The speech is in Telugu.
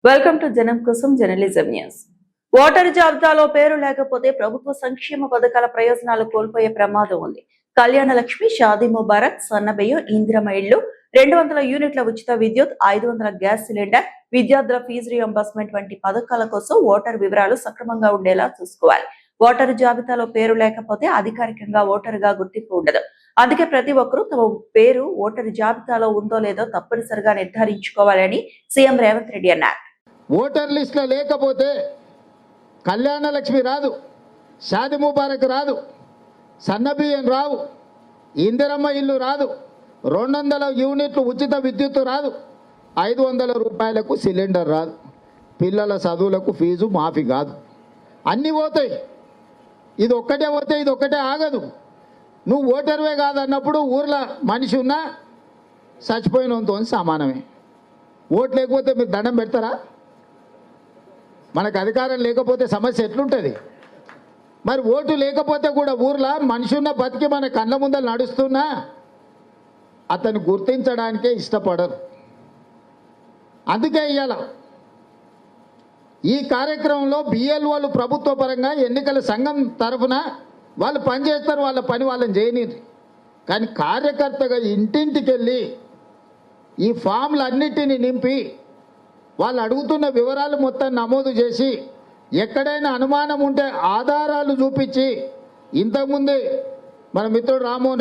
వెల్కమ్ టు జనం కోసం జర్నలిజం న్యూస్. ఓటరు జాబితాలో పేరు లేకపోతే ప్రభుత్వ సంక్షేమ పథకాల ప్రయోజనాలు కోల్పోయే ప్రమాదం ఉంది. కళ్యాణ లక్ష్మి, షాదీ ముబారక్, సన్నబియ్యం, ఇందిరమ్మ ఇళ్లు, 200 యూనిట్ల ఉచిత విద్యుత్, 500 గ్యాస్ సిలిండర్, విద్యార్థుల ఫీజు రియంబర్స్మెంట్ వంటి పథకాల కోసం ఓటరు వివరాలు సక్రమంగా ఉండేలా చూసుకోవాలి. ఓటరు జాబితాలో పేరు లేకపోతే అధికారికంగా ఓటరుగా గుర్తింపు ఉండదు. అందుకే ప్రతి ఒక్కరూ తమ పేరు ఓటరు జాబితాలో ఉందో లేదో తప్పనిసరిగా నిర్ధారించుకోవాలని సీఎం రేవంత్ రెడ్డి అన్నారు. ఓటర్ లిస్టులో లేకపోతే కళ్యాణ లక్ష్మి రాదు, షాది ముబారక్ రాదు, సన్నబియ్యం రావు, ఇందిరమ్మ ఇల్లు రాదు, 200 యూనిట్లు ఉచిత విద్యుత్ రాదు, 500 రూపాయలకు సిలిండర్ రాదు, పిల్లల చదువులకు ఫీజు మాఫీ కాదు. అన్నీ పోతాయి. ఇది ఒక్కటే పోతే ఇది ఒక్కటే ఆగదు. నువ్వు ఓటర్వే కాదన్నప్పుడు ఊర్లో మనిషి ఉన్నా చచ్చిపోయినంతో సమానమే. ఓటు లేకపోతే మీరు దండం పెడతారా? మనకు అధికారం లేకపోతే సమస్య ఎట్లుంటుంది? మరి ఓటు లేకపోతే కూడా ఊర్లో మనిషి ఉన్న బతికి మన కళ్ళ ముందర నడుస్తున్నా అతను గుర్తించడానికే ఇష్టపడరు. అందుకే ఇవాళ ఈ కార్యక్రమంలో బిఎల్ఓలు ప్రభుత్వ పరంగా ఎన్నికల సంఘం తరఫున వాళ్ళు పనిచేస్తారు, వాళ్ళ పని వాళ్ళని చేయనిరు. కానీ కార్యకర్తగా ఇంటింటికి వెళ్ళి ఈ ఫామ్లన్నిటిని నింపి వాళ్ళు అడుగుతున్న వివరాలు మొత్తం నమోదు చేసి ఎక్కడైనా అనుమానం ఉంటే ఆధారాలు చూపించి, ఇంతకుముందే మన మిత్రుడు రామ్మోహన్